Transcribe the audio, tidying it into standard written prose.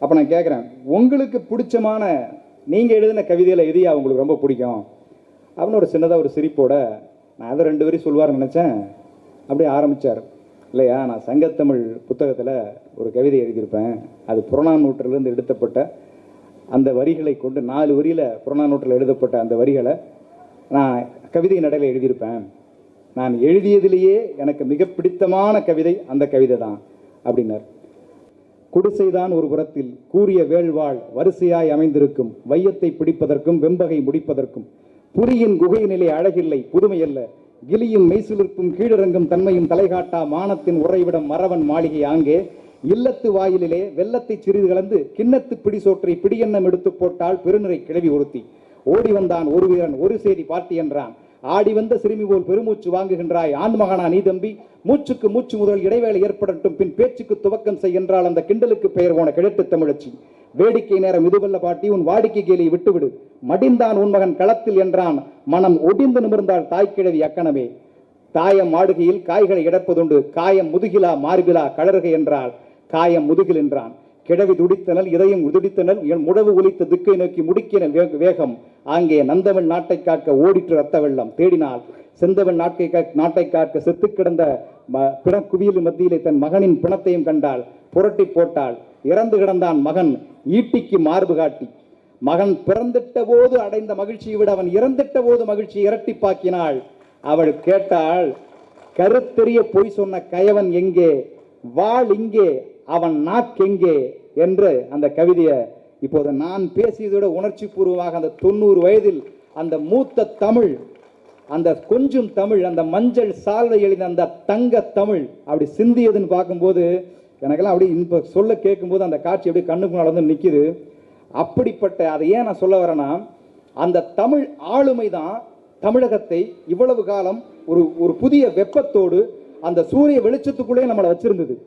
அப்போ நான் கேட்குறேன், உங்களுக்கு பிடிச்சமான நீங்கள் எழுதின கவிதையில் எதையா உங்களுக்கு ரொம்ப பிடிக்கும் அப்படின்னு ஒரு சின்னதாக ஒரு சிரிப்போட நான் அதை 2 வரி சொல்லுவார்னு நினச்சேன். அப்படியே ஆரம்பித்தார். இல்லையா, நான் சங்கத்தமிழ் புத்தகத்தில் ஒரு கவிதை எழுதியிருப்பேன். அது புறநானூற்றிலிருந்து எடுத்தப்பட்ட அந்த வரிகளை கொண்டு 4 வரியில் புறநானூற்றில் எழுதப்பட்ட அந்த வரிகளை நான் கவிதை நடையில் எழுதியிருப்பேன். நான் எழுதியதிலேயே எனக்கு மிக பிடித்தமான கவிதை அந்த கவிதை தான் அப்படின்னார். குடிசைதான் ஒரு புறத்தில் கூறிய வேள்வாள் வரிசையாய் அமைந்திருக்கும், வையத்தை பிடிப்பதற்கும் வெம்பகை முடிப்பதற்கும் புரியின் குகை நிலை அழகில்லை புதுமையல்ல, கிளியும் மெய்சிலிருப்பும் கீழிறங்கும் தன்மையும் தலைகாட்டா மானத்தின் உறைவிடம் மறவன் மாளிகை ஆங்கே, இல்லத்து வாயிலே வெள்ளத்தை சிறிது கலந்து கிண்ணத்து பிடி சோற்றை பிடியெண்ணம் எடுத்து போட்டால் பெருநிறை கிளவி ஒருத்தி, ஓடி வந்தான் ஒரு வீரன் ஒரு சேதி பார்ட்டி என்றான், ஆடி வந்த சிறுமி போல் பெருமூச்சு வாங்குகின்றாய் ஆண்மகனா நீ தம்பி, மூச்சுக்கு மூச்சு முதல் இடைவேளை ஏற்படட்டும் பின் பேச்சுக்கு துவக்கம் செய் என்றால் அந்த கிண்டலுக்கு பெயர் போன கிழட்டு தமிழச்சி, வேடிக்கை நேரம் இதுவல்ல பாட்டி உன் வாடிக்கை கேலி விட்டுவிடு, மடிந்தான் உன் மகன் களத்தில் என்றான், மனம் ஒடிந்து நிமிர்ந்தால் தாய்க்கிழவி அக்கணமே, தாயம் ஆடுகையில் காய்களை இடப்பதுண்டு, காயம் முதுகிலா மார்பிலா கலறுகை என்றால் காயம் முதுகில் என்றான், கிழவி துடித்தனல் இதயம் உதுடித்தனல் முடவு ஒலித்த திக்கை நோக்கி முடுக்கின வேகம், ஆங்கே நந்தவன் நாட்டை காக்க ஓடிற்று ரத்த வெள்ளம், தேடினால் செந்தவன் நாட்டை காக்க செத்து கிடந்த பிணக்குவியல் மத்தியிலே தன் மகனின் பிணத்தையும் கண்டால் புரட்டி போட்டால், இறந்து கிடந்தான் மகன் ஈட்டிக்கு மார்பு காட்டி, மகன் பிறந்திட்ட போது அடைந்த மகிழ்ச்சியை விட அவன் இறந்திட்ட போது மகிழ்ச்சியை இரட்டிப்பாக்கினாள். அவள் கேட்டாள், கருத்தெரிய பொய் சொன்ன கயவன் எங்கே, வாழ் இங்கே அவன் நாக்கெங்கே என்று அந்த கவிதையை இப்போது நான் பேசியதோட உணர்ச்சி பூர்வமாக அந்த 90 வயதில் அந்த மூத்த தமிழ், அந்த கொஞ்சம் தமிழ், அந்த மஞ்சள் சால்வை எழுதின அந்த தங்க தமிழ் அப்படி சிந்தியதுன்னு பார்க்கும்போது எனக்கெல்லாம் அப்படி இப்போ சொல்ல கேட்கும்போது அந்த காட்சி அப்படியே கண்ணுக்கு முன்னால் வந்து நிற்கிது. அப்படிப்பட்ட அதை ஏன் நான் சொல்ல வரேன்னா, அந்த தமிழ் ஆளுமை தான் தமிழகத்தை இவ்வளவு காலம் ஒரு புதிய வெப்பத்தோடு அந்த சூரிய வெளிச்சத்துக்குள்ளே நம்மளை வச்சிருந்தது.